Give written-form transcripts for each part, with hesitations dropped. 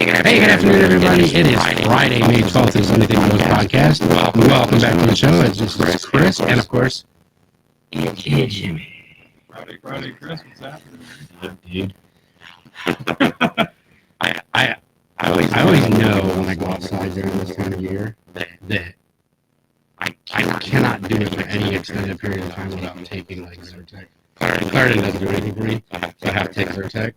Hey, good afternoon, everybody. It is Friday, May 12th. It's Anything Goes podcast. Welcome back to the show. This is Chris, and of course, Jimmy. Friday, Chris, what's happening? Dude, I always know when I go outside during this time of year that I cannot do it for any extended period of time without taking like Zyrtec. Claritin doesn't do anything for me, so I have to take Zyrtec.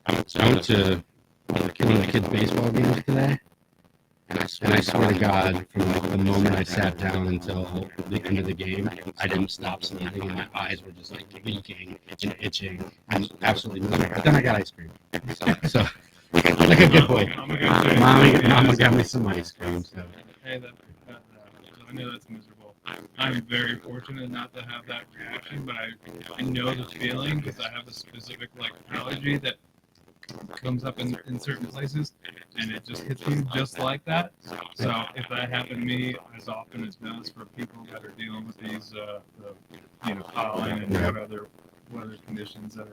I went to one of the kids' baseball games today, and I swear to God, from like the moment I sat down until the end of the game, I didn't stop sneezing, and my eyes were just like leaking and itching. I'm absolutely miserable. But then I got ice cream, so like a good boy. Mama got me some ice cream. So. Hey, I know that's miserable. I'm very fortunate not to have that reaction, but I know the feeling because I have a specific like allergy that comes up in certain places, and it just hits you just like that. So if that happened to me, as often as does for people that are dealing with these, pollen and other weather conditions that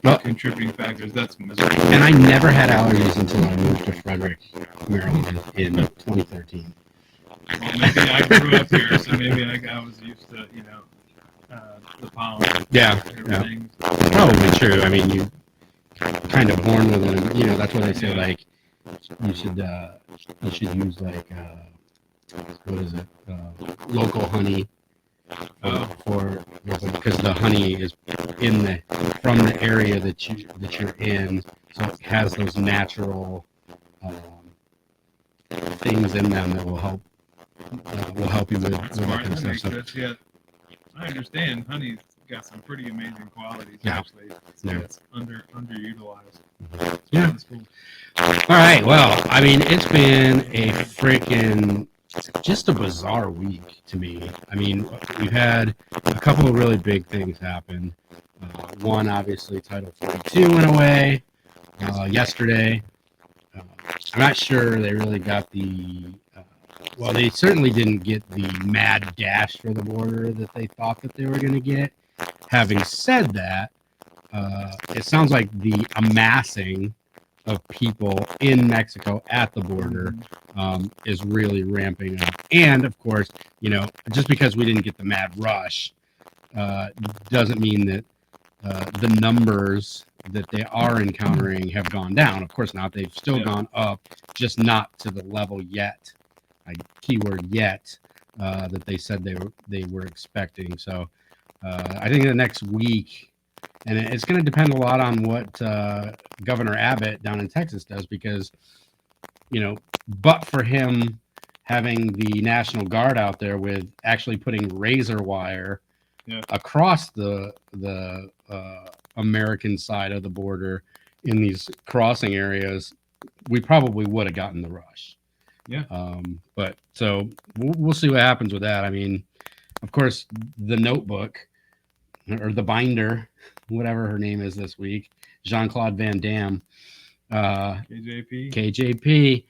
are contributing factors, that's miserable. And I never had allergies until I moved to Frederick, Maryland in 2013. Well, maybe I grew up here, so maybe I was used to, the pollen. Yeah. Probably true. I mean, you kind of born with it. That's what they say. Like, you should use like what is it? Local honey because the honey is from the area that you're in, so it has those natural things in them that will help you with that kind of stuff. So, I understand honey's got some pretty amazing qualities, actually. It's underutilized. Yeah. That's cool. All right. Well, I mean, it's been a freaking just a bizarre week to me. I mean, we've had a couple of really big things happen. One, obviously, Title 42 went away yesterday. I'm not sure they really got well, they certainly didn't get the mad dash for the border that they thought that they were going to get. Having said that, it sounds like the amassing of people in Mexico at the border is really ramping up. And of course, just because we didn't get the mad rush doesn't mean that the numbers that they are encountering have gone down. Of course not. They've still gone up, just not to the level yet. Keyword yet that they said they were expecting. So I think the next week, and it's going to depend a lot on what Governor Abbott down in Texas does, because but for him having the National Guard out there with actually putting razor wire across the American side of the border in these crossing areas, we probably would have gotten the rush. Yeah. But so we'll see what happens with that. I mean, of course, the notebook or the binder, whatever her name is this week, Jean-Claude Van Damme, KJP.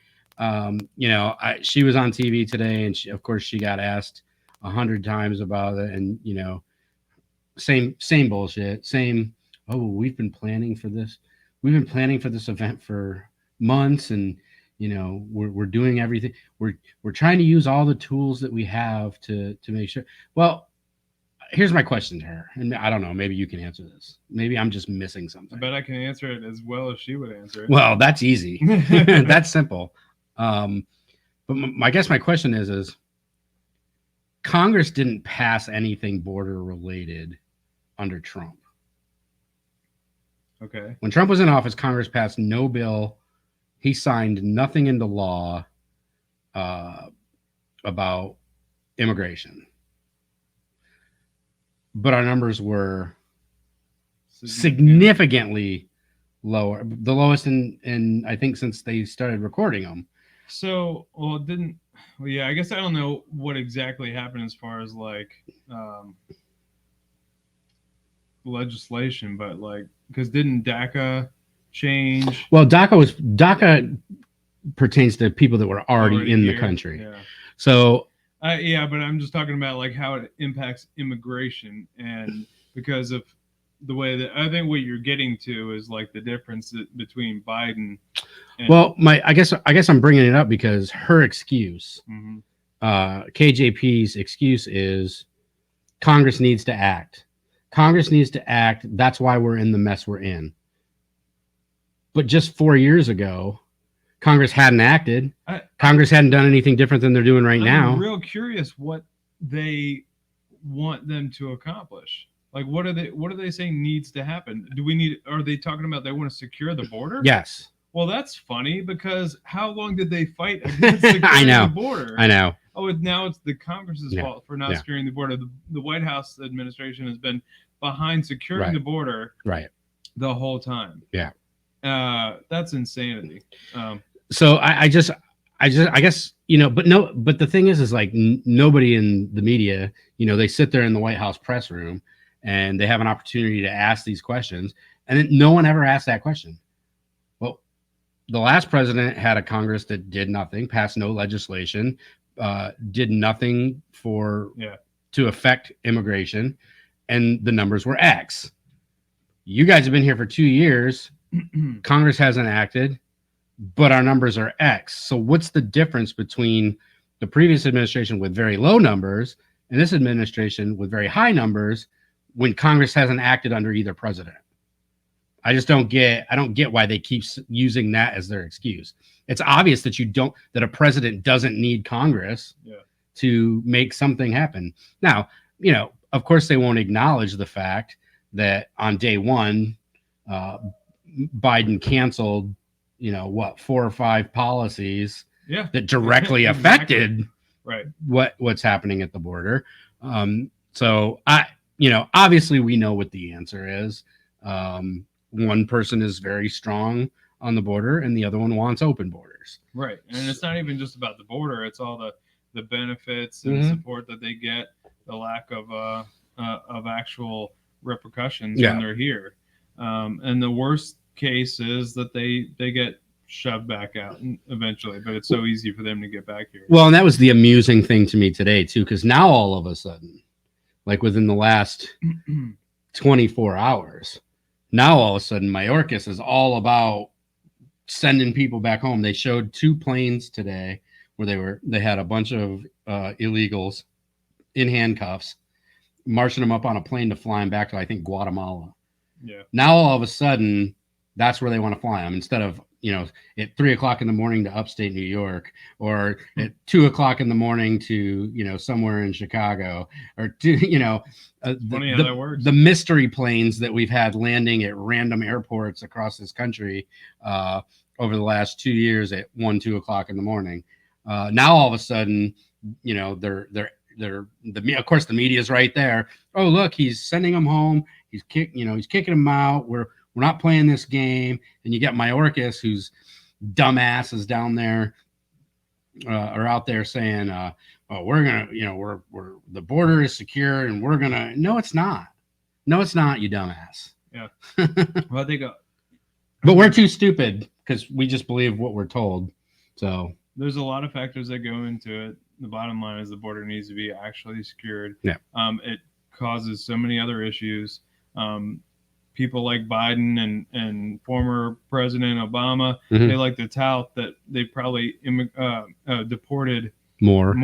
She was on TV today, and she got asked 100 times about it, and same bullshit, same. Oh, we've been planning for this. We've been planning for this event for months, and we're doing everything. We're trying to use all the tools that we have to make sure. Well, here's my question to her, and I don't know, maybe you can answer this. Maybe I'm just missing something. I bet I can answer it as well as she would answer it. Well, that's easy. That's simple. But I guess my question is Congress didn't pass anything border related under Trump. Okay. When Trump was in office, Congress passed no bill. He signed nothing into law about immigration. But our numbers were significantly lower, the lowest in I think since they started recording them. So, I guess I don't know what exactly happened as far as like legislation, but like, because didn't DACA change? Well, DACA pertains to people that were already in the country. Yeah. So but I'm just talking about like how it impacts immigration, and because of the way that I think what you're getting to is like the difference between Biden and. Well, I guess I'm bringing it up because her excuse, Mhm. KJP's excuse is Congress needs to act. Congress needs to act. That's why we're in the mess we're in. But just 4 years ago, Congress hadn't acted. Congress hadn't done anything different than they're doing right now. I'm real curious what they want them to accomplish. Like, what are they saying needs to happen? Do we need? Are they talking about they want to secure the border? Yes. Well, that's funny because how long did they fight against securing I know. the border? I know. Oh, now it's the Congress's Yeah. fault for not Yeah. securing the border. The White House administration has been behind securing Right. the border Right. the whole time. Yeah. That's insanity. So I guess, but the thing is like nobody in the media, they sit there in the White House press room and they have an opportunity to ask these questions, and then no one ever asked that question. Well, the last president had a Congress that did nothing, passed no legislation, did nothing to affect immigration, and the numbers were X. You guys have been here for 2 years. Congress hasn't acted, but our numbers are X. So what's the difference between the previous administration with very low numbers and this administration with very high numbers when Congress hasn't acted under either president? I don't get why they keep using that as their excuse. It's obvious that that a president doesn't need Congress to make something happen. Now, of course they won't acknowledge the fact that on day one, Biden canceled, 4 or 5 policies that directly affected what's happening at the border. So obviously we know what the answer is. One person is very strong on the border and the other one wants open borders. Right. And it's not even just about the border. It's all the benefits and support that they get, the lack of actual repercussions when they're here. And the worst case is that they get shoved back out eventually, but it's so easy for them to get back here. Well, and that was the amusing thing to me today too, because now all of a sudden, like within the last 24 hours, now all of a sudden Mayorkas is all about sending people back home. They showed 2 planes today where they had a bunch of illegals in handcuffs, marching them up on a plane to fly them back to, I think, Guatemala. Yeah. Now all of a sudden, that's where they want to fly them instead of at 3 o'clock in the morning to upstate New York, or at 2 o'clock in the morning to somewhere in Chicago, or to funny how that works. The mystery planes that we've had landing at random airports across this country over the last 2 years at 1-2 o'clock in the morning. Now all of a sudden, of course the media's right there. Oh, look, he's sending them home. He's kicking them out. We're not playing this game. And you got Mayorkas, whose dumbass is down there or out there saying, "Oh, we're gonna, we're the border is secure, and we're gonna." No, it's not. No, it's not. You dumbass. Yeah. Well, they go. But we're too stupid because we just believe what we're told. So there's a lot of factors that go into it. The bottom line is the border needs to be actually secured. Yeah. It causes so many other issues. People like Biden and former President Obama, they like to tout that they probably deported more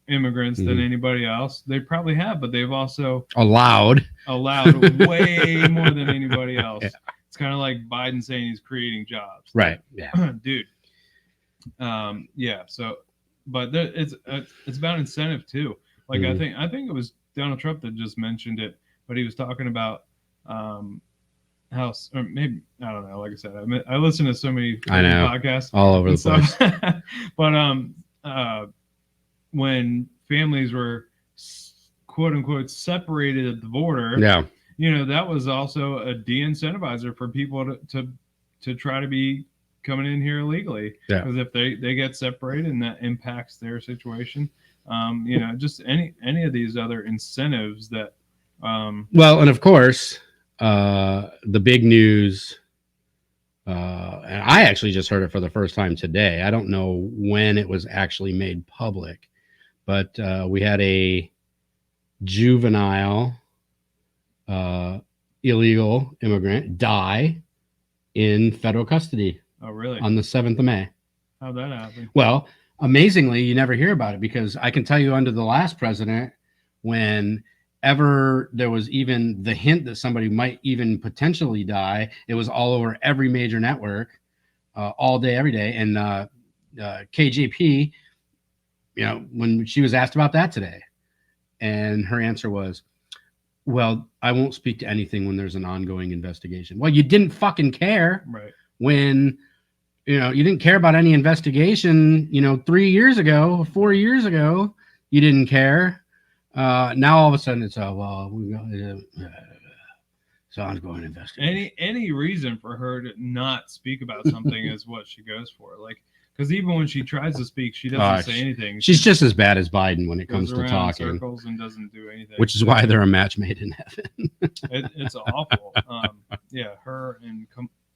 immigrants than anybody else. They probably have, but they've also allowed way more than anybody else. Yeah. It's kind of like Biden saying he's creating jobs. Right. Yeah. Dude. Yeah. So, but it's about incentive too. Like I think it was Donald Trump that just mentioned it, but he was talking about how, or maybe I don't know. Like I said, I listen to so many podcasts all over the place. But when families were quote unquote separated at the border, that was also a de-incentivizer for people to try to be coming in here illegally. Because if they get separated and that impacts their situation, just any of these other incentives that. Well, and of course, the big news, and I actually just heard it for the first time today. I don't know when it was actually made public, but we had a juvenile illegal immigrant die in federal custody Oh, really? on the 7th of May. How'd that happen? Well, amazingly, you never hear about it because I can tell you under the last president, whenever there was even the hint that somebody might even potentially die, it was all over every major network, all day, every day. And KJP, when she was asked about that today, and her answer was, well, I won't speak to anything when there's an ongoing investigation. Well, you didn't fucking care Right. when you didn't care about any investigation 3 years ago, 4 years ago. You didn't care. Now all of a sudden it's we got it's ongoing investigation. Any reason for her to not speak about something is what she goes for. Like, because even when she tries to speak, she doesn't say anything. She's just as bad as Biden when it comes to around talking, in circles and doesn't do anything. which is why they're a match made in heaven. It's awful. Yeah, her and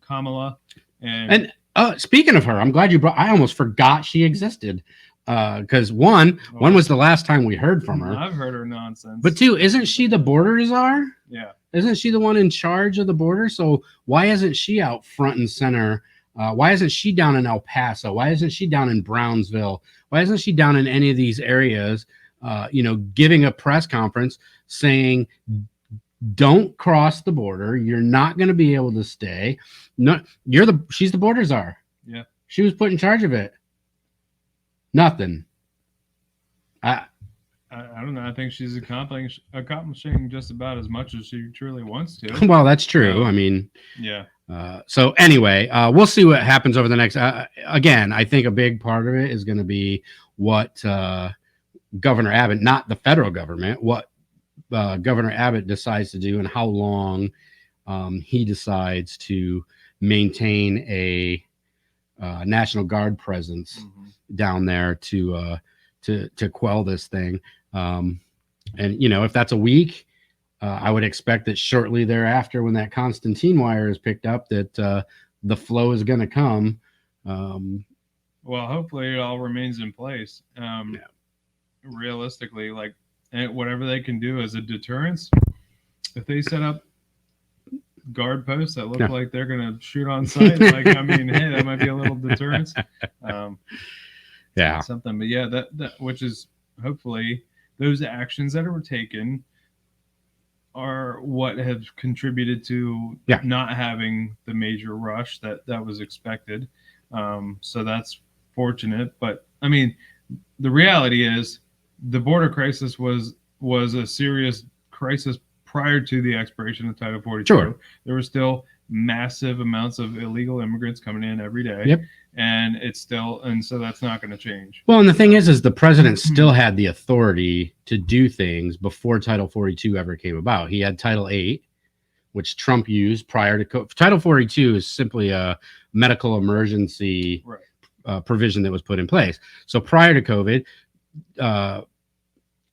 Kamala and speaking of her, I'm glad you brought. I almost forgot she existed. Because one was the last time we heard from her. I've heard her nonsense. But two, isn't she the border czar? Yeah. Isn't she the one in charge of the border? So why isn't she out front and center? Why isn't she down in El Paso? Why isn't she down in Brownsville? Why isn't she down in any of these areas? Giving a press conference saying, "Don't cross the border. You're not going to be able to stay. No, she's the border czar. Yeah. She was put in charge of it. Nothing. I don't know. I think she's accomplishing just about as much as she truly wants to. Well, that's true. I mean, yeah. So anyway, we'll see what happens over the next. Again, I think a big part of it is going to be what Governor Abbott, not the federal government, what Governor Abbott decides to do and how long he decides to maintain a National Guard presence down there to quell this thing. And if that's a week, I would expect that shortly thereafter, when that Constantine wire is picked up, that the flow is going to come. Well, hopefully it all remains in place. Realistically, like whatever they can do as a deterrence, if they set up guard posts that look like they're going to shoot on sight, like, I mean, hey, that might be a little deterrence. Something. But yeah, that which is hopefully those actions that were taken are what have contributed to not having the major rush that was expected. So that's fortunate. But I mean, the reality is the border crisis was a serious crisis prior to the expiration of Title 42. Sure. There were still massive amounts of illegal immigrants coming in every day. Yep. And so that's not going to change. Well, and the thing is the president still had the authority to do things before Title 42 ever came about. He had Title 8, which Trump used prior to Title 42 is simply a medical emergency provision that was put in place. So prior to COVID,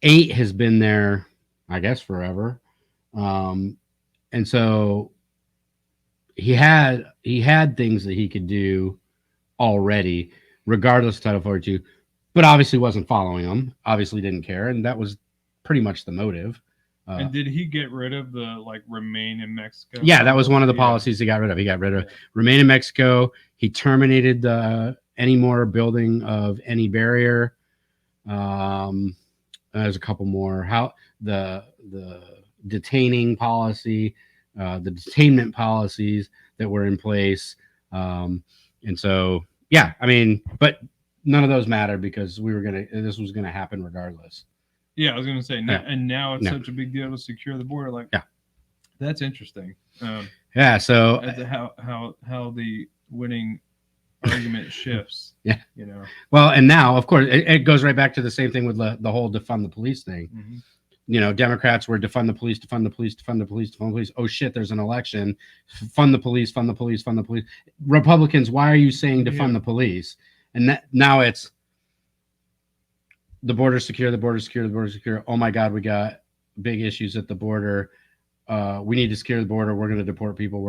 8 has been there, I guess, forever. And so he had things that he could do already, regardless of Title 42, but obviously wasn't following them. Obviously didn't care, and that was pretty much the motive. And did he get rid of the remain in Mexico? Yeah, that was one of the policies he got rid of. He got rid of remain in Mexico. He terminated any more building of any barrier. There's a couple more. How the detaining policy, the detainment policies that were in place. And so, yeah, I mean, but none of those matter because this was gonna happen regardless. Yeah, I was gonna say, and now it's such a big deal to secure the border. That's interesting. So how the winning argument shifts. Yeah, Well, and now, of course, it goes right back to the same thing with the whole defund the police thing. Democrats were defund the police, defund the police, defund the police, defund the police. Oh shit, there's an election. Fund the police, fund the police, fund the police. Republicans, why are you saying defund the police? And now it's the border secure, the border secure, the border secure. Oh my God, we got big issues at the border. We need to secure the border. We're going to deport people.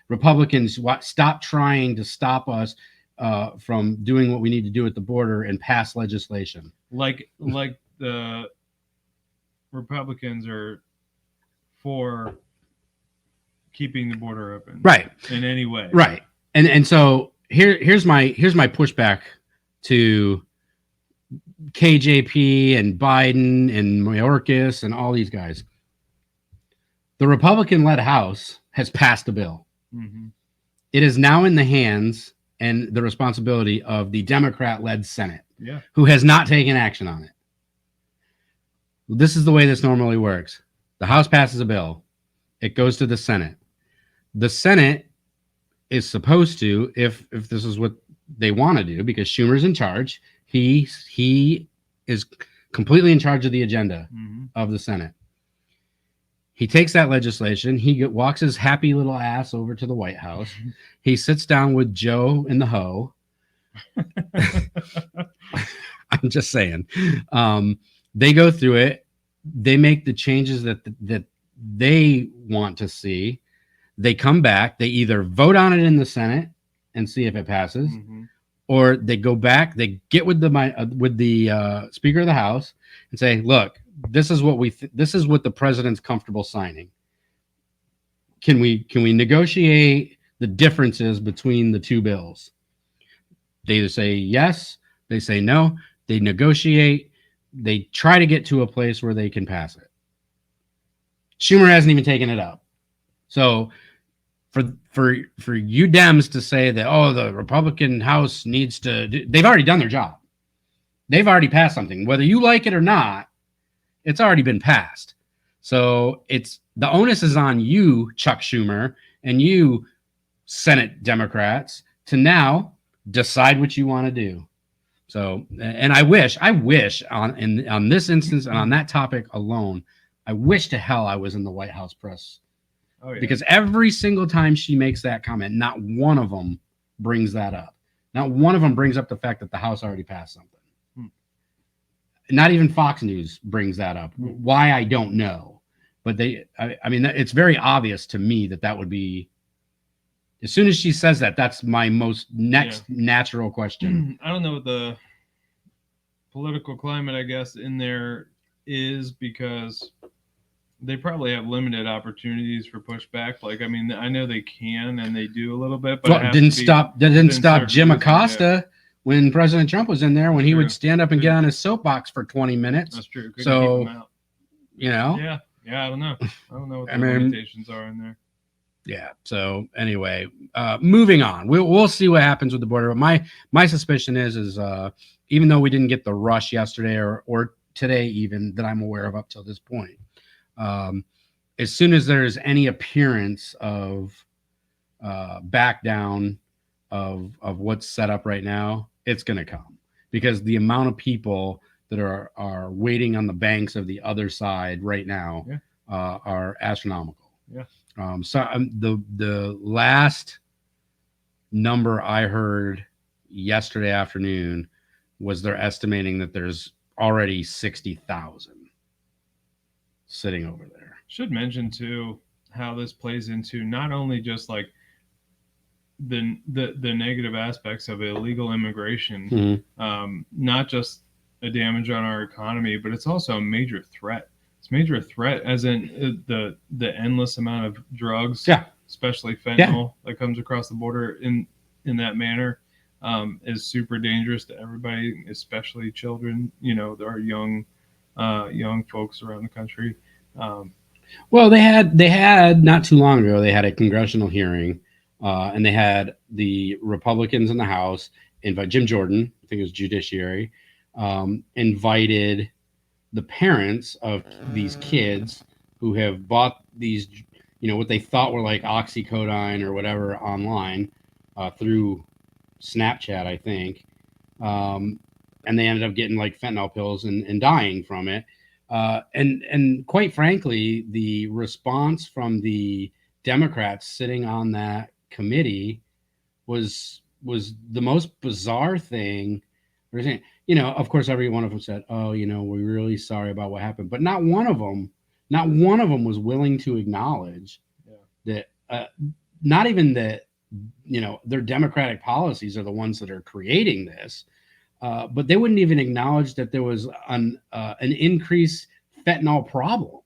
Republicans, stop trying to stop us from doing what we need to do at the border and pass legislation. Like the Republicans are for keeping the border open, Right. in any way, Right. And so here's my pushback to KJP and Biden and Mayorkas and all these guys. The Republican-led House has passed a bill. Mm-hmm. It is now in the hands and the responsibility of the Democrat-led Senate, who has not taken action on it. This is the way this normally works. The House passes a bill. It goes to the Senate. The Senate is supposed to, if this is what they want to do, because Schumer's in charge, he is completely in charge of the agenda of the Senate. He takes that legislation. He walks his happy little ass over to the White House. He sits down with Joe and the Ho. I'm just saying. They go through it. They make the changes that they want to see. They come back. They either vote on it in the Senate and see if it passes, or they go back. They get with the Speaker of the House and say, "Look, this is what this is what the president's comfortable signing. Can we negotiate the differences between the two bills?" They either say yes, they say no, they negotiate, they try to get to a place where they can pass it. Schumer hasn't even taken it up. So for you Dems to say that, oh, the Republican House needs to, they've already done their job. They've already passed something. Whether you like it or not, it's already been passed. So the onus is on you, Chuck Schumer, and you Senate Democrats, to now decide what you want to do. So, and I wish on this instance and on that topic alone, I wish to hell I was in the White House press. Oh, yeah. Because every single time she makes that comment, not one of them brings that up. Not one of them brings up the fact that the House already passed something. Not even Fox News brings that up. Why, I don't know. But I mean, it's very obvious to me that would be, as soon as she says that, that's my most natural question. I don't know what the political climate, I guess, in there is, because they probably have limited opportunities for pushback. Like, I mean, I know they can and they do a little bit, but that didn't stop Jim Acosta when President Trump was in there, when he would stand up and get on his soapbox for 20 minutes. That's true. Couldn't keep him out. You know? Yeah, I don't know. I don't know what the limitations are in there. Yeah. So anyway, moving on. We'll see what happens with the border. But my suspicion is even though we didn't get the rush yesterday or today, even that I'm aware of up till this point, as soon as there's any appearance of back down of what's set up right now, it's going to come, because the amount of people that are waiting on the banks of the other side right now are astronomical. Yeah. So the last number I heard yesterday afternoon was they're estimating that there's already 60,000 sitting over there. Should mention too how this plays into not only just like the negative aspects of illegal immigration, not just a damage on our economy, but it's also a major threat. It's a major threat, as in the endless amount of drugs, especially fentanyl, that comes across the border in that manner, is super dangerous to everybody, especially children. You know, there are young folks around the country. Well, they had not too long ago, they had a congressional hearing, and they had the Republicans in the House invite Jim Jordan, I think it was Judiciary, invited the parents of these kids who have bought these, what they thought were like oxycodone or whatever online through Snapchat, I think. And they ended up getting like fentanyl pills and dying from it. And quite frankly, the response from the Democrats sitting on that committee was the most bizarre thing. Of course, every one of them said, "Oh, we're really sorry about what happened," but not one of them was willing to acknowledge that. Not even that, their Democratic policies are the ones that are creating this, but they wouldn't even acknowledge that there was an increased fentanyl problem.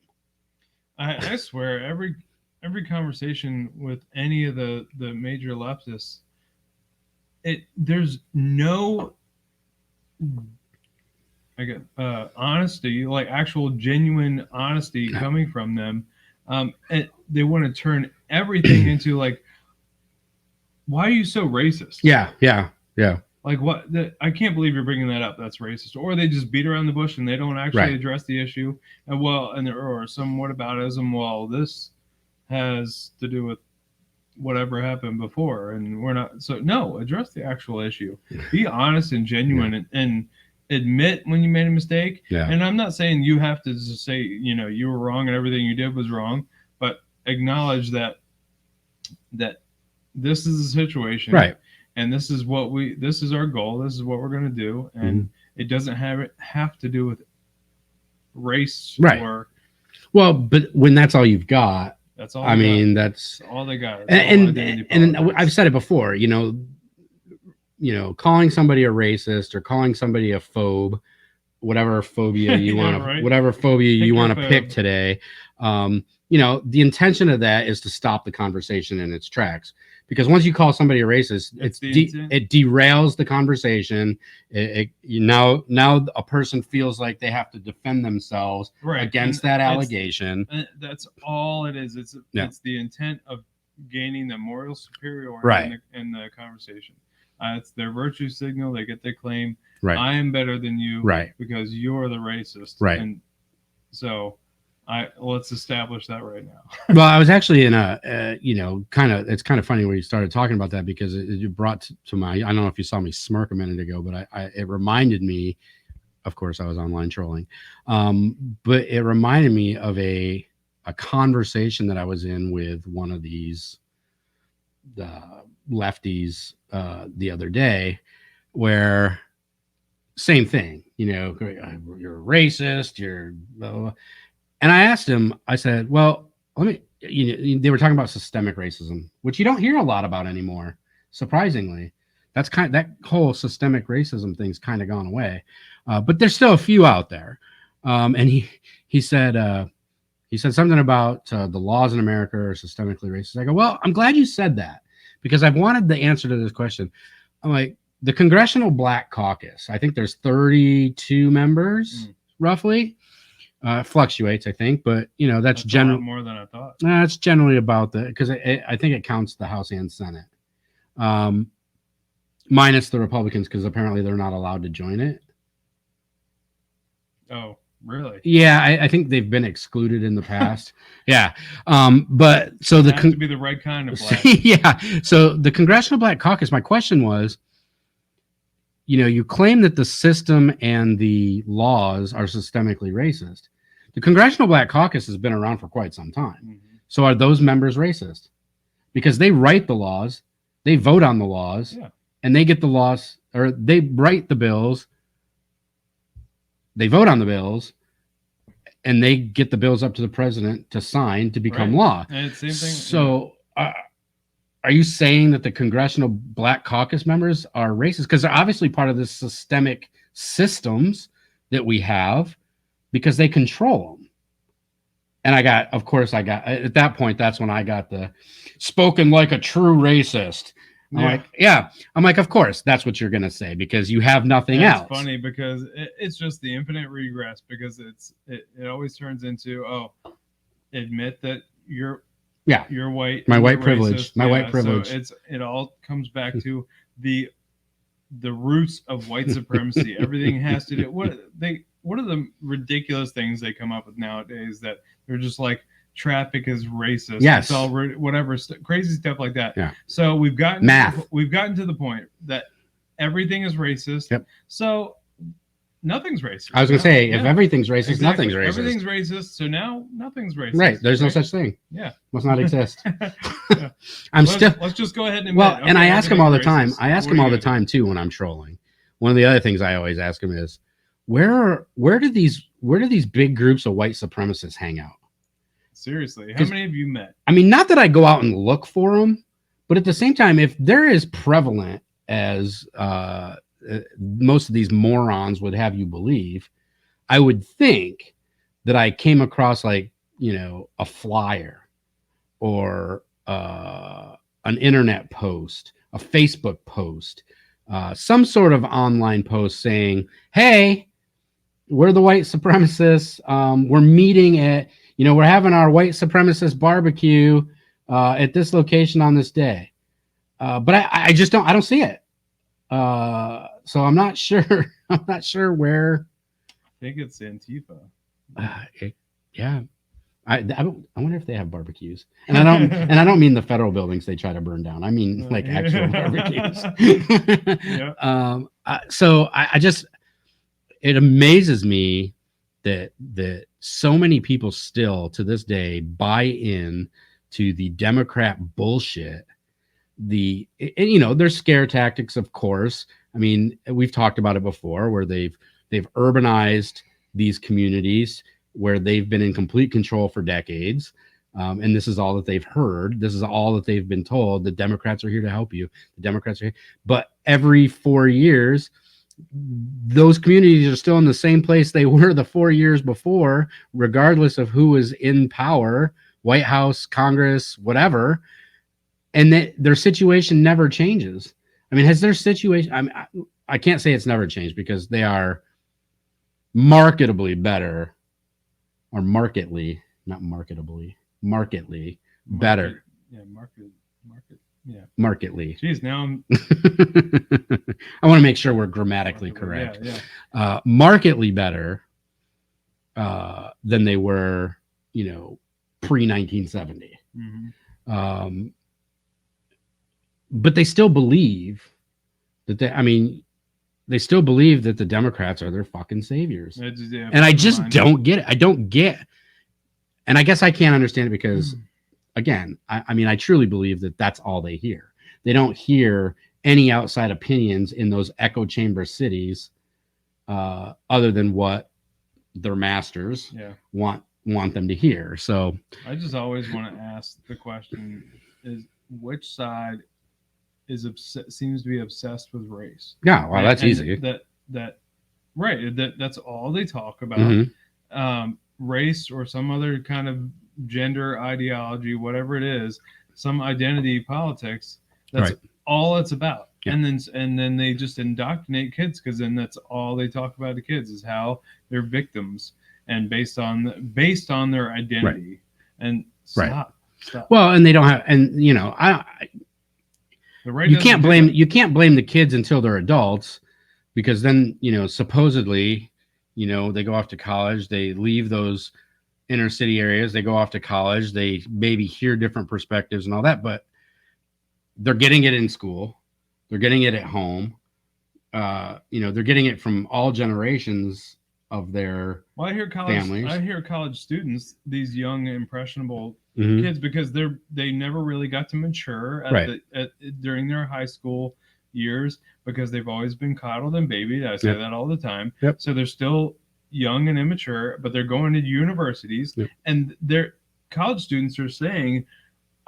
I swear, every conversation with any of the major leftists, there's no honesty, like actual genuine honesty coming from them. And they want to turn everything into like, why are you so racist? Yeah. Like what? I can't believe you're bringing that up. That's racist. Or they just beat around the bush and they don't actually Right. address the issue. And or some whataboutism. Well, this has to do with whatever happened before, and we're not. So no, address the actual issue. Be honest and genuine, and admit when you made a mistake. Yeah. And I'm not saying you have to just say you were wrong and everything you did was wrong, but acknowledge that this is the situation, Right. and this is our goal. This is what we're going to do, and it doesn't have to do with race, right? Or well, but when that's all you've got, that's all. I mean, that's all they got. And I've said it before. Calling somebody a racist or calling somebody a phobe, whatever phobia you want to, right? Whatever phobia you want to pick today. The intention of that is to stop the conversation in its tracks. Because once you call somebody a racist, it derails the conversation. Now a person feels like they have to defend themselves against that allegation. That's all it is. It's the intent of gaining the moral superiority in the conversation. It's their virtue signal. They get their claim. Right. I am better than you. Right. Because you're the racist. Right. And so let's establish that right now. Well, I was actually in a, it's kind of funny when you started talking about that, because it brought to my, I don't know if you saw me smirk a minute ago, but it reminded me, of course, I was online trolling, but it reminded me of a conversation that I was in with one of these lefties the other day, where same thing, you're a racist, you're blah, blah, blah. And I asked him, I said, well, they were talking about systemic racism, which you don't hear a lot about anymore. Surprisingly, that whole systemic racism thing's kind of gone away. But there's still a few out there. And he said something about the laws in America are systemically racist. I go, well, I'm glad you said that, because I've wanted the answer to this question. I'm like, the Congressional Black Caucus, I think there's 32 members roughly. Fluctuates, I think, but that's generally more than I thought. It's generally about because I think it counts the House and Senate, minus the Republicans, because apparently they're not allowed to join it. Oh, really? Yeah, I think they've been excluded in the past. Yeah, but so have to be the right kind of black. Yeah, so the Congressional Black Caucus. My question was, you claim that the system and the laws are systemically racist. The Congressional Black Caucus has been around for quite some time. Mm-hmm. So are those members racist? Because they write the laws, they vote on the laws, and they get the laws, or they write the bills, they vote on the bills, and they get the bills up to the president to sign to become law. And it's the same thing. So are you saying that the Congressional Black Caucus members are racist? Because they're obviously part of the systemic systems that we have, because they control them. And I got at that point, that's when I got the spoken like a true racist. I'm like, of course, that's what you're going to say, because you have nothing else. It's funny because it's just the infinite regress, because it always turns into, admit that you're white. My white privilege. My white privilege. So it all comes back to the roots of white supremacy. Everything has to do. What are the ridiculous things they come up with nowadays that they're just like, traffic is racist. Yes. It's all whatever crazy stuff like that. Yeah. So we've gotten to the point that everything is racist. Yep. So nothing's racist. I was going to say, if everything's racist, exactly. Nothing's racist. Everything's racist. So now nothing's racist. Right. There's no such thing. Yeah. Must not exist. Yeah. Let's just go ahead and admit, well, and I ask him all the time. Racist. I ask him all the time too when I'm trolling. One of the other things I always ask him is, where do these big groups of white supremacists hang out? Seriously, how many have you met? I mean, not that I go out and look for them, but at the same time, if they're as prevalent as most of these morons would have you believe, I would think that I came across a flyer or an internet post, a Facebook post, some sort of online post saying, "Hey, we're the white supremacists. We're meeting at, we're having our white supremacist barbecue at this location on this day." But I just don't. I don't see it. So I'm not sure. I'm not sure where. I think it's Antifa. Yeah. I wonder if they have barbecues, and I don't mean the federal buildings they try to burn down. I mean like actual barbecues. Yeah. So I just, it amazes me that so many people still to this day buy in to the Democrat bullshit. There's scare tactics, of course. I mean, we've talked about it before, where they've urbanized these communities where they've been in complete control for decades. And this is all that they've heard. This is all that they've been told. The Democrats are here to help you. The Democrats are here. But every 4 years, those communities are still in the same place they were the 4 years before, regardless of who is in power, White House, Congress, whatever. And their situation never changes. I mean, has their situation, I can't say it's never changed, because they are markedly better, or markedly, not marketably, markedly better. Yeah, market. Yeah. Markedly. Jeez, now I'm. I want to make sure we're grammatically correct. Yeah. Markedly better than they were, pre 1970. Mm-hmm. But they still believe that they still believe that the Democrats are their fucking saviors. And I just don't get it. I don't get. And I guess I can't understand it because, again, I truly believe that that's all they hear. They don't hear any outside opinions in those echo chamber cities other than what their masters want them to hear. So I just always want to ask the question: is which side seems to be obsessed with race? Yeah, well, that's easy. That's all they talk about. Mm-hmm. Race or some other kind of gender ideology, whatever it is, some identity politics. That's all it's about. Yeah. And then they just indoctrinate kids, because then that's all they talk about to kids is how they're victims, and based on their identity. And stop. Well, and they don't have, and you can't blame the kids until they're adults, because then supposedly they go off to college, they leave those inner city areas, they go off to college, they maybe hear different perspectives and all that, but they're getting it in school, they're getting it at home, they're getting it from all generations of their families. I hear college students, these young impressionable kids, because they never really got to mature during their high school years, because they've always been coddled and babied. I say that all the time. So they're still young and immature, but they're going to universities, and their college students are saying,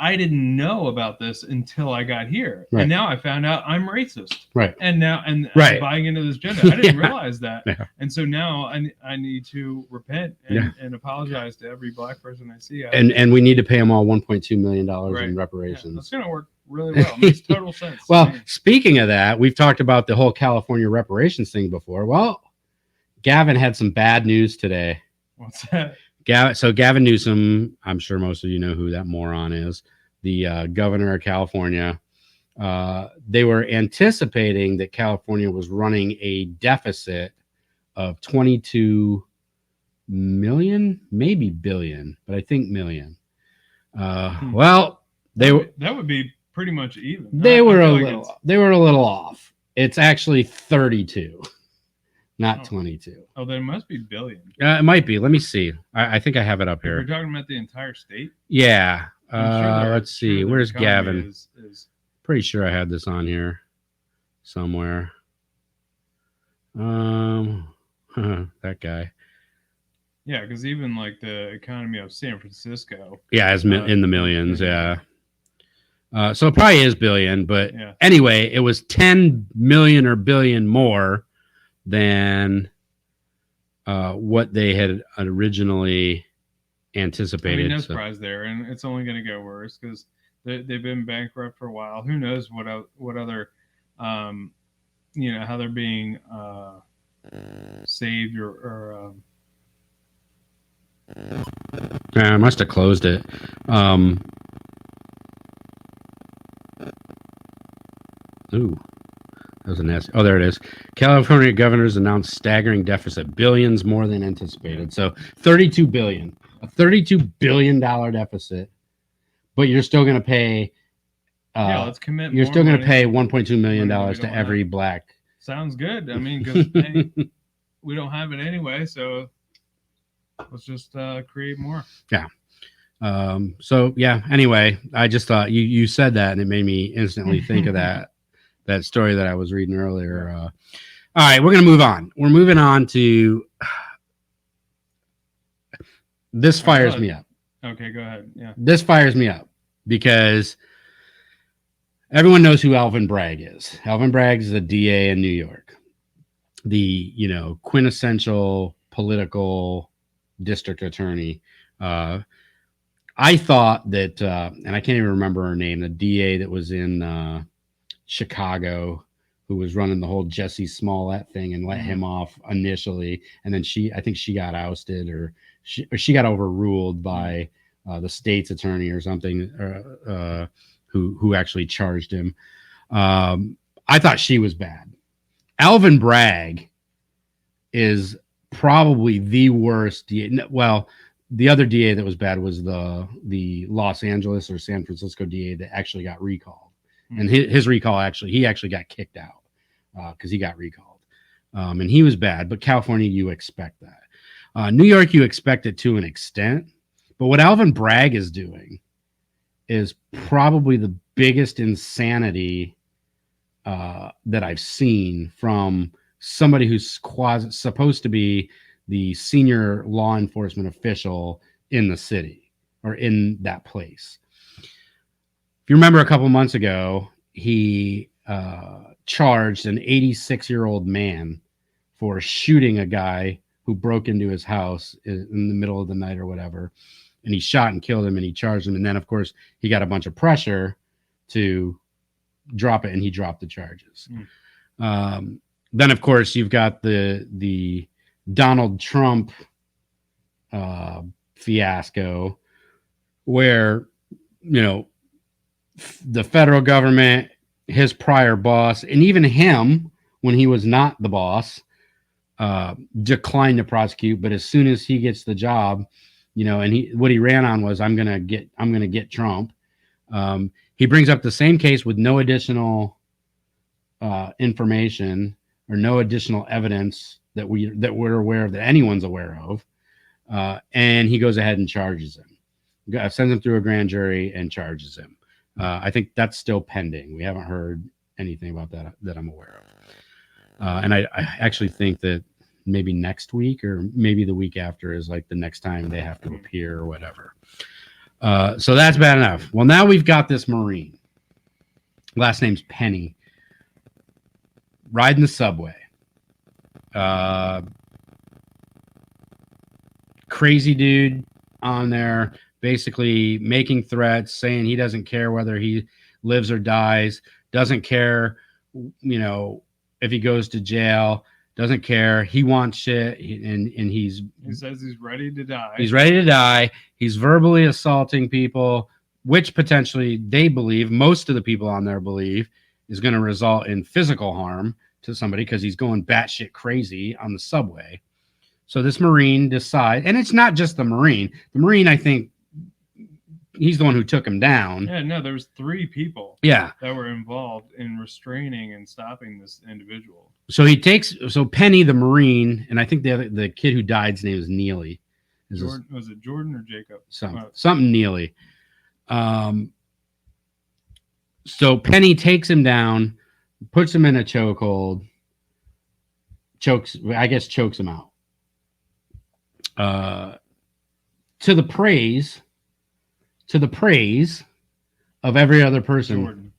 I didn't know about this until I got here. And now I found out I'm racist. And now I'm buying into this agenda. I didn't realize that. And so now I need to repent and apologize to every black person I see. And we need to pay them all $1.2 million in reparations. That's going to work really well. It makes total sense. Well, speaking of that, we've talked about the whole California reparations thing before. Well, Gavin had some bad news today. What's that? Gavin Newsom, I'm sure most of you know who that moron is, the governor of California. They were anticipating that California was running a deficit of 22 million, maybe billion, but I think million. Well, that would be pretty much even. They were a little off. It's actually 32. Not 22. Oh, then it must be billion. It might be. Let me see. I think I have it up here. We're talking about the entire state? Yeah. Let's see. Where's Gavin? Pretty sure I had this on here somewhere. That guy. Yeah, because even like the economy of San Francisco. Yeah, it's in the millions. Yeah. So it probably is billion, but anyway, it was 10 million or billion more than what they had originally anticipated. no So, surprise there, and it's only going to get worse because they've been bankrupt for a while. Who knows what other, how they're being saved or I must have closed it. Ooh, that was a nasty. Oh, there it is. California governors announced staggering deficit, billions more than anticipated. So 32 billion, a 32 billion dollar deficit, but you're still going to pay. let's commit. You're more still going to money pay 1.2 million money that we dollars to don't every have. black. Sounds good. I mean, because hey, we don't have it anyway, so let's just create more. Yeah. So yeah. Anyway, I just thought you said that, and it made me instantly think of that story that I was reading earlier. Yeah. All right, we're gonna move on. We're moving on to this. Fires me up. Okay, go ahead. Yeah. This fires me up because everyone knows who Alvin Bragg is. Alvin Bragg is a DA in New York, the quintessential political district attorney. I thought that, and I can't even remember her name, the DA that was in Chicago, who was running the whole Jesse Smollett thing and let him off initially, and then I think she got ousted, or she got overruled by the state's attorney or something, who actually charged him. I thought she was bad. Alvin Bragg is probably the worst DA. Well, the other DA that was bad was the Los Angeles or San Francisco DA that actually got recalled, and his recall he actually got kicked out because he got recalled, and he was bad. But California, you expect that. New York, you expect it to an extent, but what Alvin Bragg is doing is probably the biggest insanity that I've seen from somebody who's supposed to be the senior law enforcement official in the city or in that place. If you remember a couple months ago, he charged an 86-year-old man for shooting a guy who broke into his house in the middle of the night or whatever. And he shot and killed him, and he charged him. And then, of course, he got a bunch of pressure to drop it, and he dropped the charges. Then, of course, you've got the Donald Trump fiasco, where the federal government, his prior boss, and even him when he was not the boss, declined to prosecute. But as soon as he gets the job, and what he ran on was, I'm gonna get Trump. He brings up the same case with no additional information or no additional evidence that we're aware of, that anyone's aware of, and he goes ahead and charges him, sends him through a grand jury and charges him. I think that's still pending. We haven't heard anything about that I'm aware of, and I actually think that maybe next week or maybe the week after is like the next time they have to appear or whatever. So that's bad enough. Well, now we've got this Marine. Last name's Penny. Riding the subway. Crazy dude on there, basically making threats, saying he doesn't care whether he lives or dies, doesn't care, if he goes to jail, doesn't care. He wants shit, and he says he's ready to die. He's ready to die. He's verbally assaulting people, which potentially they believe, most of the people on there believe, is going to result in physical harm to somebody because he's going batshit crazy on the subway. So this Marine decides, and it's not just the Marine. The Marine, I think, he's the one who took him down. Yeah, no, there was 3 people. Yeah, that were involved in restraining and stopping this individual. So Penny, the Marine, and I think the kid who died's name is Neely. Was it Jordan or Jacob? Something Neely. So Penny takes him down, puts him in a chokehold, chokes him out. To the praise of every other person. Jordan.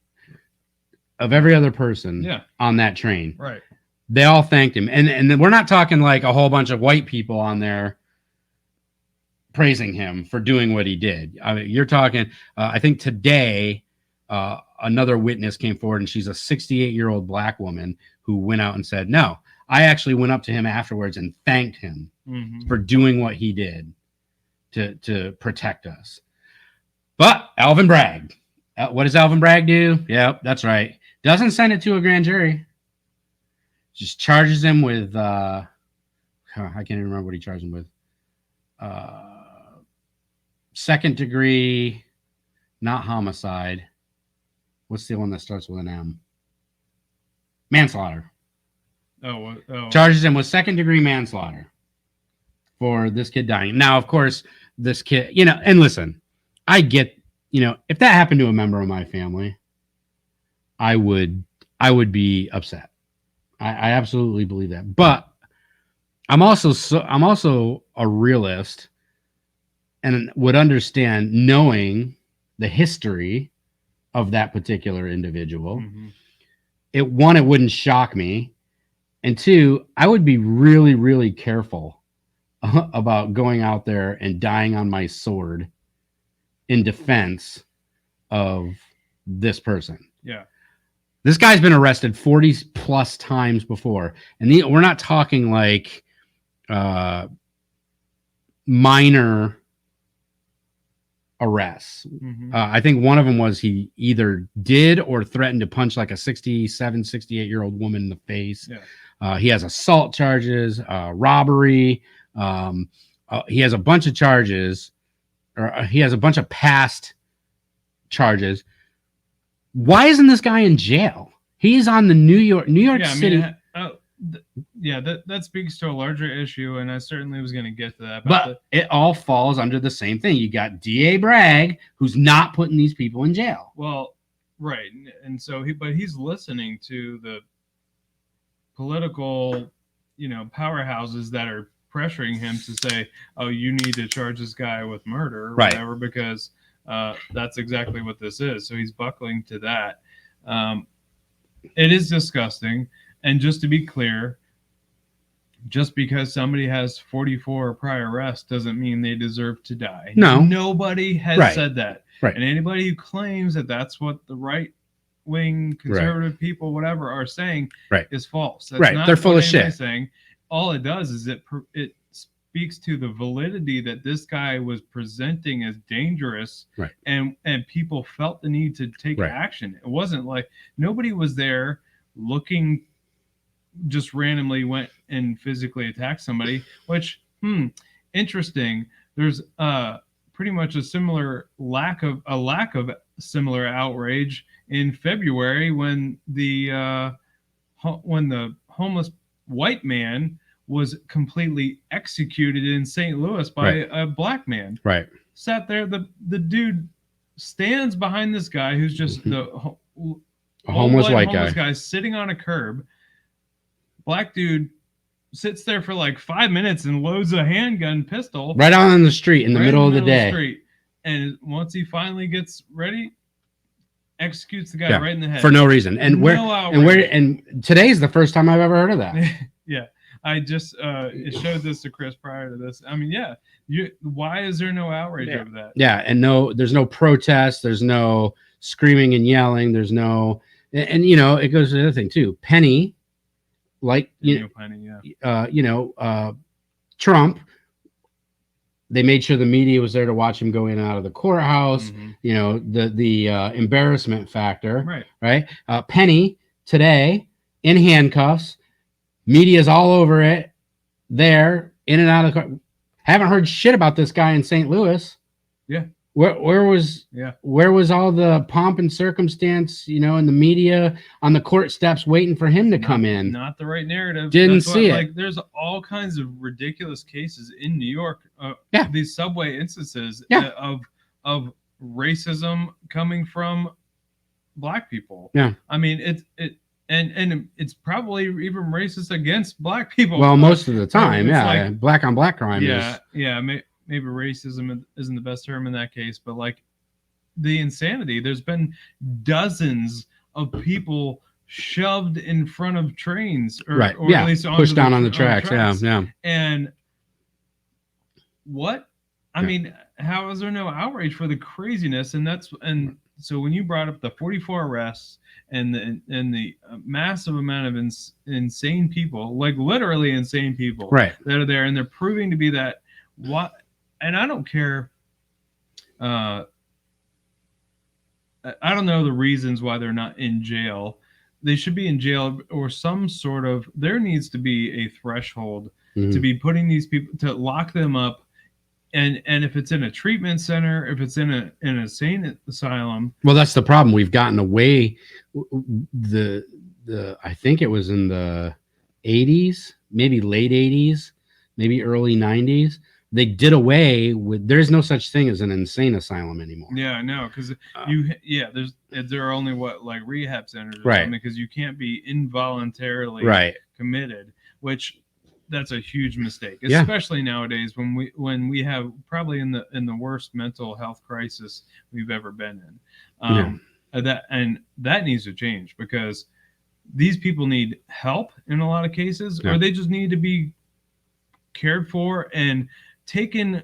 Of every other person on that train. Right. They all thanked him. And we're not talking like a whole bunch of white people on there praising him for doing what he did. I mean, you're talking. I think today, another witness came forward, and she's a 68-year-old black woman who went out and said, "No, I actually went up to him afterwards and thanked him for doing what he did to protect us." But Alvin Bragg, what does Alvin Bragg do? Yep, that's right. Doesn't send it to a grand jury. Just charges him with. I can't even remember what he charged him with. Second degree, not homicide. What's the one that starts with an M? Manslaughter. Oh. Charges him with second degree manslaughter for this kid dying. Now, of course, this kid, and listen, I get, if that happened to a member of my family, I would be upset. I absolutely believe that. But I'm also a realist and would understand, knowing the history of that particular individual. It wouldn't shock me. And two, I would be really, really careful about going out there and dying on my sword in defense of this person. Yeah. This guy's been arrested 40 plus times before. And we're not talking like minor arrests. I think one of them was he either did or threatened to punch like a 67, 68-year-old woman in the face. Yeah. He has assault charges, robbery. He has a bunch of charges, or he has a bunch of past charges. Why isn't this guy in jail? He's on the New York City. That speaks to a larger issue, and I certainly was going to get to that. But it all falls under the same thing. You got D.A. Bragg, who's not putting these people in jail. Well, right, and so he's listening to the political, powerhouses that are pressuring him to say, "Oh, you need to charge this guy with murder," or whatever, because that's exactly what this is. So he's buckling to that. It is disgusting. And just to be clear, just because somebody has 44 prior arrests doesn't mean they deserve to die. No. Nobody has said that. Right. And anybody who claims that that's what the right-wing conservative people, whatever, are saying is false. That's not They're full what of shit. Saying. All it does is it speaks to the validity that this guy was presenting as dangerous, and people felt the need to take action. It wasn't like nobody was there looking, just randomly went and physically attacked somebody, which interesting. There's pretty much a similar lack of similar outrage in February when the homeless white man was completely executed in St. Louis by a black man. Sat there, the dude stands behind this guy who's just a homeless white guy sitting on a curb. Black dude sits there for like 5 minutes and loads a handgun pistol right out on the street in the middle of the day. And once he finally gets ready, executes the guy right in the head for no reason. And and today's the first time I've ever heard of that. Yeah. I just showed this to Chris prior to this. I mean, why is there no outrage over that? Yeah, and there's no protest, there's no screaming and yelling, there's no, and it goes to the other thing too. Penny, like Trump, they made sure the media was there to watch him go in and out of the courthouse. The embarrassment factor, right? Penny today in handcuffs. Media's all over it. There, in and out of the car. Haven't heard shit about this guy in St. Louis. Yeah. Where was all the pomp and circumstance, in the media on the court steps waiting for him to come in? Not the right narrative. Didn't see it. Like, there's all kinds of ridiculous cases in New York. These subway instances of racism coming from black people. Yeah. I mean, And it's probably even racist against black people. Well, most of the time, like, black on black crime. Maybe racism isn't the best term in that case, but like the insanity. There's been dozens of people shoved in front of trains, or at least pushed down on the tracks. Yeah. And what I mean, how is there no outrage for the craziness? And so when you brought up the 44 arrests and the massive amount of insane people, like literally insane people Right. that are there, and they're proving to be that. What? And I don't care. Uh, I don't know the reasons why they're not in jail. They should be in jail or some sort of. There needs to be a threshold to Mhm. be putting these people to lock them up, and if it's in a treatment center, if it's in an insane asylum. Well, that's the problem. We've gotten away. The I think it was in the 80s, maybe late 80s, maybe early 90s. They did away with. There's no such thing as an insane asylum anymore. Yeah, I know, because there are only what, like, rehab centers or Right. something, because you can't be involuntarily Right. committed, which that's a huge mistake, Yeah. especially nowadays when we have probably in the worst mental health crisis we've ever been in. That needs to change, because these people need help in a lot of cases, Yeah. or they just need to be cared for and taken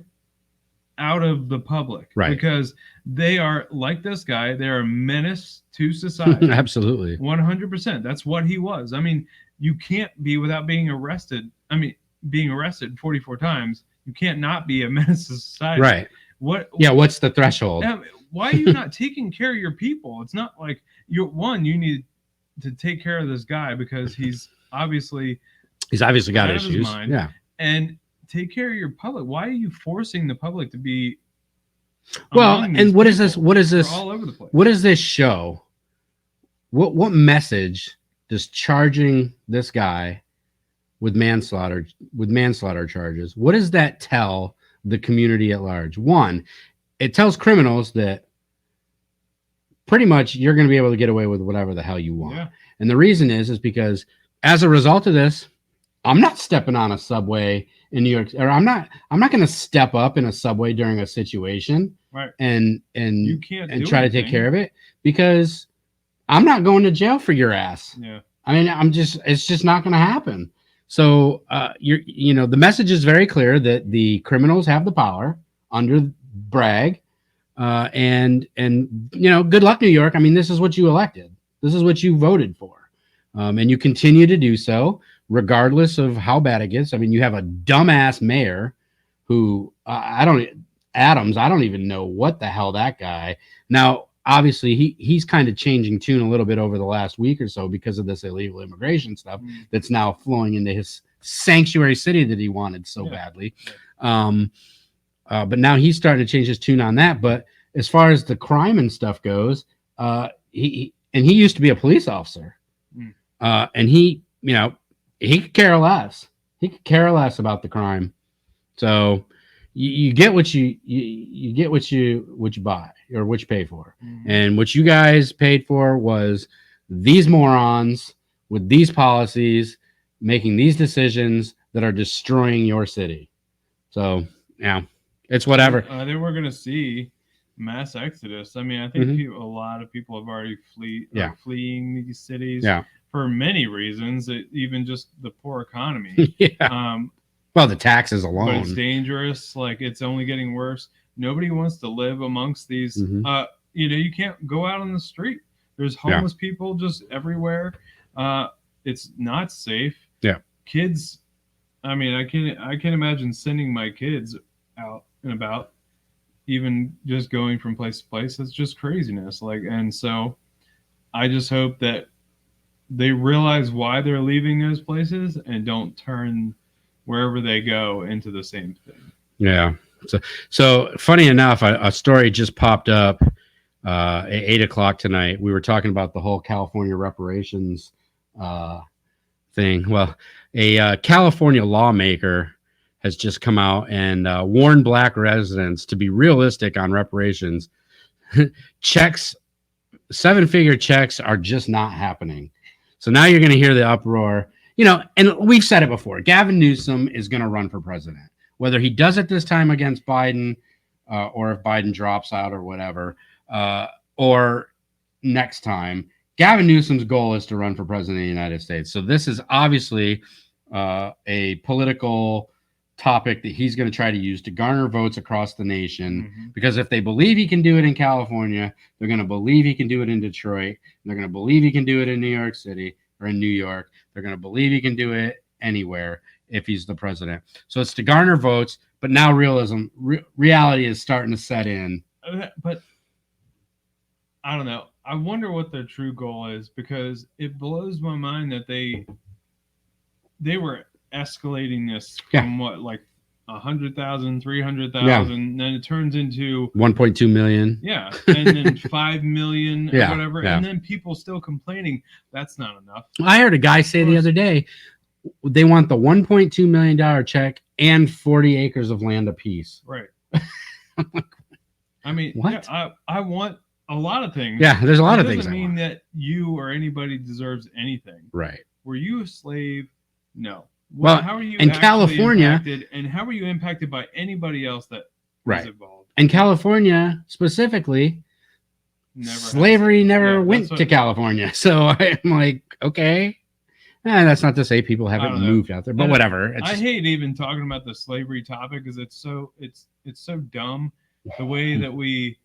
out of the public, Right. because they are, like this guy, they're a menace to society. Absolutely. 100%. That's what he was. I mean, you can't be without being arrested. I mean, being arrested 44 times, you can't not be a menace to society. Right. What? Yeah. What's the threshold? Why are you not taking care of your people? It's not like you need to take care of this guy because he's obviously got out of his issues. mind. Yeah. And take care of your public. Why are you forcing the public to be well? And what is this? What is this? All over the place. What does this show? What message does charging this guy with manslaughter charges? What does that tell the community at large? One, it tells criminals that pretty much you're going to be able to get away with whatever the hell you want. Yeah. And the reason is because as a result of this, I'm not stepping on a subway in New York, or I'm not going to step up in a subway during a situation, right, and you can't try to take care of it, because I'm not going to jail for your ass. Yeah. I mean, it's just not going to happen. So, the message is very clear that the criminals have the power under Bragg, and good luck, New York. I mean, this is what you elected. This is what you voted for, and you continue to do so, regardless of how bad it gets. I mean, you have a dumbass mayor who Adams. I don't even know what the hell that guy. Now, obviously, he's kind of changing tune a little bit over the last week or so because of this illegal immigration stuff that's now flowing into his sanctuary city that he wanted so badly. But now he's starting to change his tune on that. But as far as the crime and stuff goes, he used to be a police officer, and he could care less. He could care less about the crime. So you get what you get what you buy or what you pay for. And what you guys paid for was these morons with these policies making these decisions that are destroying your city. So yeah, it's whatever. I think we're gonna see mass exodus. I mean, I think a lot of people have already fleeing these cities. Yeah. For many reasons, even just the poor economy. Yeah. Well, the taxes alone. But it's dangerous. Like, it's only getting worse. Nobody wants to live amongst these. You can't go out on the street. There's homeless people just everywhere. It's not safe. Yeah. Kids. I mean, I can't imagine sending my kids out and about, even just going from place to place. It's just craziness. And so I just hope that they realize why they're leaving those places and don't turn wherever they go into the same thing. Yeah. So funny enough, a story just popped up at 8:00 tonight. We were talking about the whole California reparations thing. Well, a California lawmaker has just come out and warned black residents to be realistic on reparations. Checks, 7-figure checks, are just not happening. So now you're going to hear the uproar, and we've said it before. Gavin Newsom is going to run for president, whether he does it this time against Biden, or if Biden drops out or whatever, or next time. Gavin Newsom's goal is to run for president of the United States. So this is obviously a political topic that he's going to try to use to garner votes across the nation. Mhm. Because if they believe he can do it in California, they're going to believe he can do it in Detroit. And they're going to believe he can do it in New York City or in New York. They're going to believe he can do it anywhere if he's the president. So it's to garner votes, but now reality is starting to set in. But I don't know. I wonder what their true goal is, because it blows my mind that they were escalating this from what, like 100,000, 300,000, then it turns into 1.2 million. Yeah, and then 5 million or Yeah, whatever, yeah. and then people still complaining that's not enough. I heard a guy say the other day they want the $1.2 million check and 40 acres of land apiece. Right. I'm like, I mean, what? Yeah, I want a lot of things. Yeah, there's a lot of It things. doesn't mean that you or anybody deserves anything. Right. Were you a slave? No. Well, how are you in actually California, impacted, and how were you impacted by anybody else that was involved? In California, specifically, slavery never went to California. So I'm like, okay. That's not to say people haven't moved out there, but whatever. I hate even talking about the slavery topic because it's so dumb. The way that we're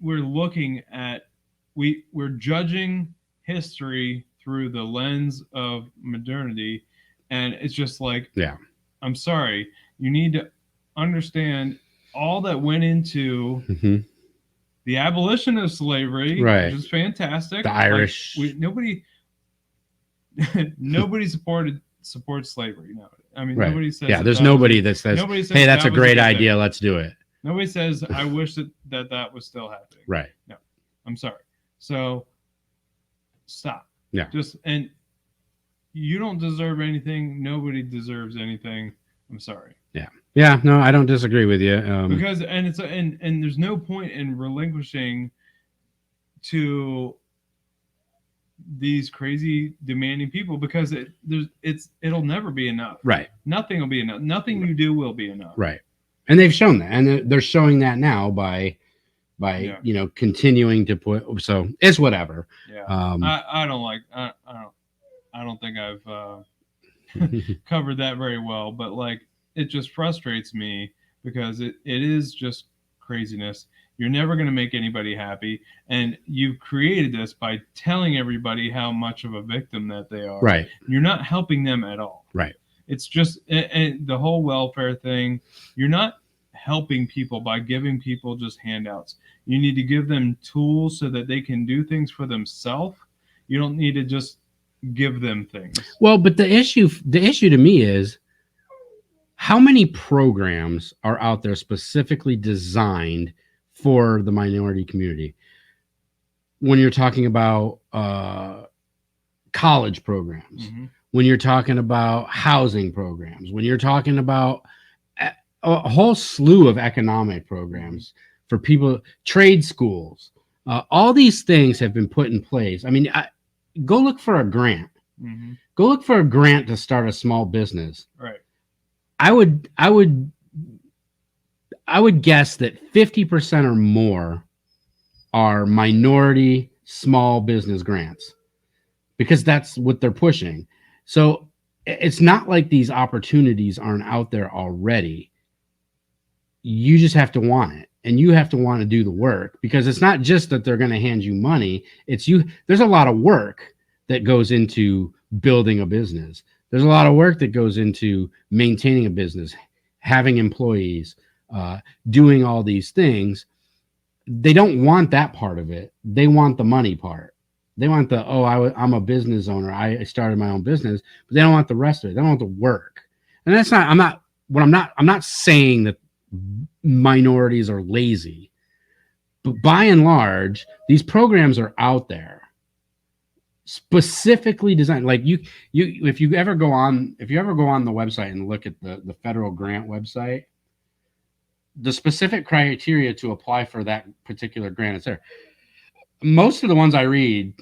looking at we're judging history through the lens of modernity, and it's just like, I'm sorry, you need to understand all that went into the abolition of slavery, which is fantastic. The Irish, nobody supports slavery. No, I mean nobody says. There's nobody that says, "Hey, that's a great idea. Let's do it." Nobody says, "I wish that was still happening." Right. No, I'm sorry. So stop. Yeah. And you don't deserve anything. Nobody deserves anything. I'm sorry. Yeah. Yeah. No, I don't disagree with you. Because there's no point in relinquishing to these crazy demanding people, because it'll never be enough. Right. Nothing will be enough. Nothing you do will be enough. Right. And they've shown that, and they're showing that now by continuing to put. So it's whatever. Yeah. I don't think I've covered that very well, but like, it just frustrates me because it is just craziness. You're never going to make anybody happy, and you've created this by telling everybody how much of a victim that they are. Right. You're not helping them at all. Right. It's just, and the whole welfare thing, you're not helping people by giving people just handouts. You need to give them tools so that they can do things for themselves. You don't need to just give them things. Well, but the issue to me is, how many programs are out there specifically designed for the minority community? When you're talking about college programs, when you're talking about housing programs, when you're talking about a whole slew of economic programs for people, trade schools, all these things have been put in place. I mean, go look for a grant. Go look for a grant to start a small business. Right. I would guess that 50% or more are minority small business grants, because that's what they're pushing. So it's not like these opportunities aren't out there already. You just have to want it, and you have to want to do the work, because it's not just that they're going to hand you money. It's there's a lot of work that goes into building a business. There's a lot of work that goes into maintaining a business, having employees, doing all these things. They don't want that part of it. They want the money part. They want I'm a business owner. I started my own business, but they don't want the rest of it. They don't want the work. And that's not, I'm not saying that minorities are lazy, but by and large, these programs are out there, specifically designed. Like if you ever go on the website and look at the federal grant website, the specific criteria to apply for that particular grant is there. Most of the ones I read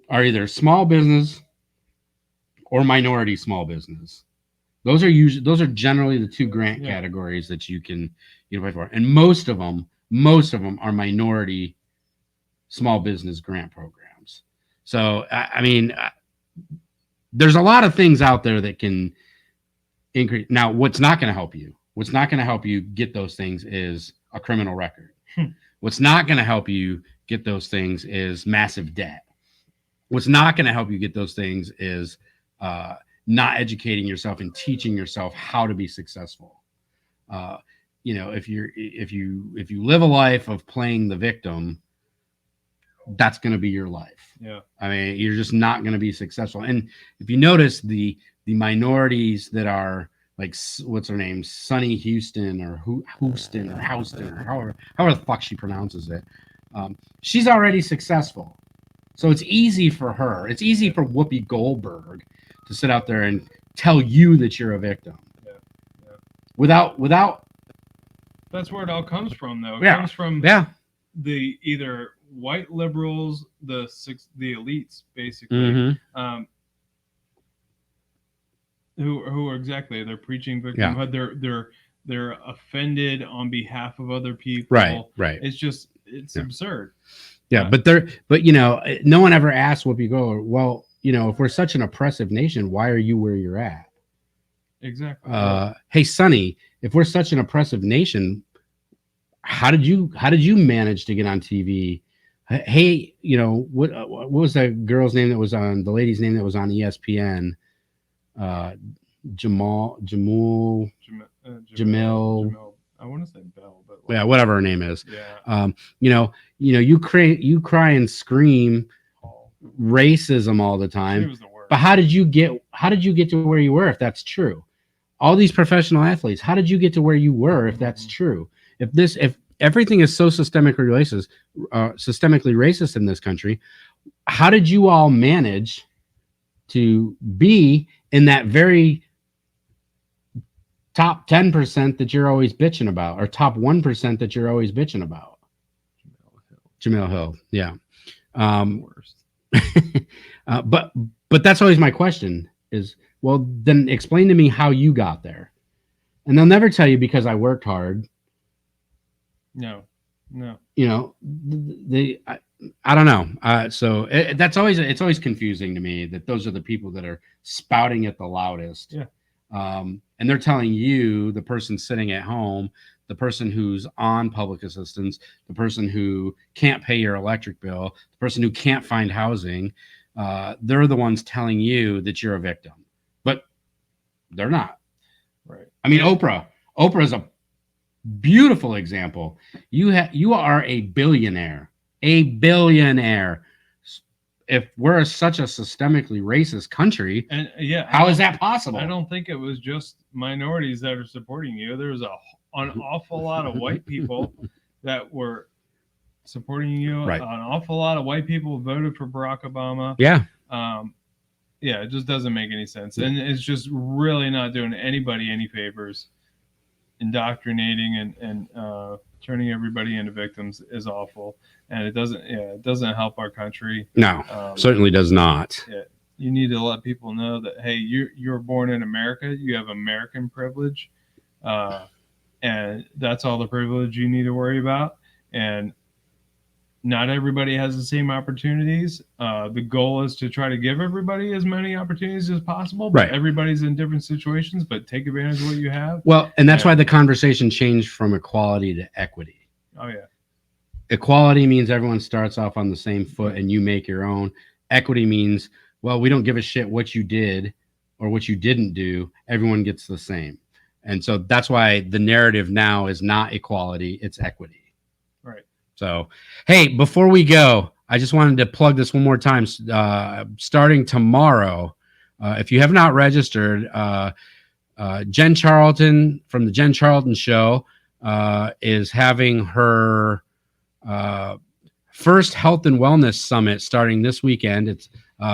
are either small business or minority small business. Those are generally the two grant categories that you can apply for, and most of them are minority small business grant programs. So I mean, there's a lot of things out there that can increase. Now, what's not going to help you? What's not going to help you get those things is a criminal record. What's not going to help you get those things is massive debt. What's not going to help you get those things is not educating yourself and teaching yourself how to be successful. Uh, if you live a life of playing the victim, that's going to be your life. Yeah. I mean, you're just not going to be successful. And if you notice the minorities that are like, what's her name, Sunny Houston or Houston or Houston or however the fuck she pronounces it, she's already successful. So it's easy for her. It's easy for Whoopi Goldberg to sit out there and tell you that you're a victim. Yeah. Yeah. Without. That's where it all comes from, though. It Yeah. comes from Yeah. the either white liberals, the elites, basically, Mm-hmm. Who are exactly, they're preaching victimhood. They're offended on behalf of other people. Right. It's absurd. Yeah, but no one ever asked Whoopi Goldberg, well, if we're such an oppressive nation, why are you where you're at? Exactly. Hey, Sonny, if we're such an oppressive nation, how did you manage to get on TV? Hey, what was that girl's name that was on, the lady's name that was on ESPN? Jamil. I want to say Bell, but yeah, whatever her name is. Yeah. You cry and scream racism all the time. She was the worst. But how did you get to where you were if that's true? All these professional athletes, how did you get to where you were if that's true? If everything is so systemically racist in this country, how did you all manage to be in that very top 10% that you're always bitching about, or top 1% that you're always bitching about? Jamil Hill. Yeah. Worst. But that's always my question is, well, then explain to me how you got there. And they'll never tell you because I worked hard. No. I don't know. So it's always confusing to me that those are the people that are spouting it the loudest. Yeah. And they're telling you, the person sitting at home, the person who's on public assistance, the person who can't pay your electric bill, the person who can't find housing, they're the ones telling you that you're a victim. But they're not. Right. I mean, Oprah is a beautiful example. You are a billionaire. If we're such a systemically racist country, and how is that possible? I don't think it was just minorities that are supporting you. There was an awful lot of white people that were supporting you. Right. An awful lot of white people voted for Barack Obama. Yeah. It just doesn't make any sense, and it's just really not doing anybody any favors. Indoctrinating and turning everybody into victims is awful, and it doesn't help our country. No, certainly does not. Yeah, you need to let people know that, hey, you're born in America, you have American privilege, and that's all the privilege you need to worry about. And not everybody has the same opportunities. The goal is to try to give everybody as many opportunities as possible. But right. Everybody's in different situations, but take advantage of what you have. Well, and that's why the conversation changed from equality to equity. Oh, yeah. Equality means everyone starts off on the same foot and you make your own. Equity means, well, we don't give a shit what you did or what you didn't do. Everyone gets the same. And so that's why the narrative now is not equality, it's equity. Right. So, hey, before we go, I just wanted to plug this one more time. Starting tomorrow, if you have not registered, Jen Charlton from the Jen Charlton Show is having her first health and wellness summit starting this weekend. It's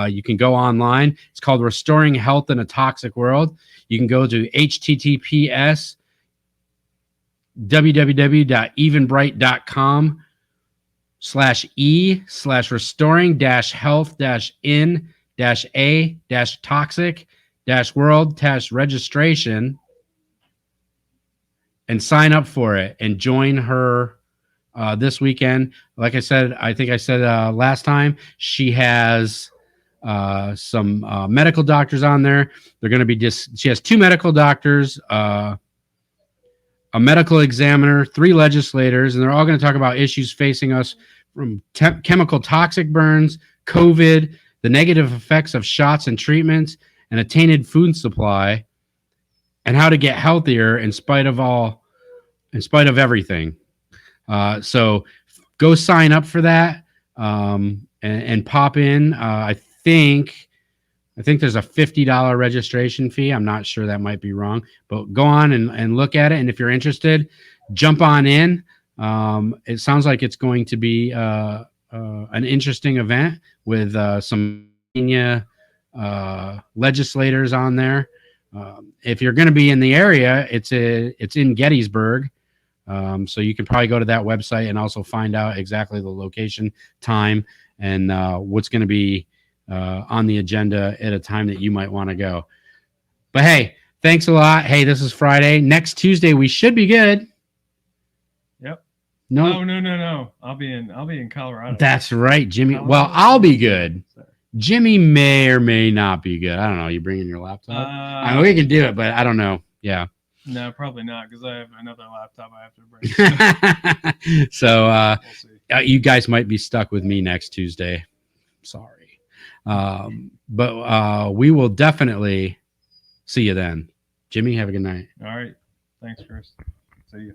you can go online. It's called Restoring Health in a Toxic World. You can go to https www.evenbright.com/e/restoring-health-a-toxic-world-registration and sign up for it and join her this weekend. Like I said, I think I said last time, she has some medical doctors on there. They're going to be she has 2 medical doctors, a medical examiner, 3 legislators, and they're all going to talk about issues facing us from chemical toxic burns, COVID, the negative effects of shots and treatments, and a tainted food supply, and how to get healthier in spite of everything. So go sign up for that, and pop in. I think there's a $50 registration fee. I'm not sure, that might be wrong, but go on and look at it. And if you're interested, jump on in. It sounds like it's going to be an interesting event with some legislators on there. If you're going to be in the area, it's in Gettysburg. So you can probably go to that website and also find out exactly the location, time, and what's going to be on the agenda at a time that you might want to go. But hey, thanks a lot. Hey, this is Friday. Next Tuesday we should be good. Yep. No. Oh, no. I'll be in Colorado. That's right, Jimmy. Well, I'll be good. Jimmy may or may not be good. I don't know. You bringing your laptop? I mean, we can do it, but I don't know. Yeah. No, probably not, because I have another laptop I have to bring. So we'll you guys might be stuck with me next Tuesday. Sorry. But we will definitely see you then. Jimmy, have a good night. All right. Thanks, Chris. See you.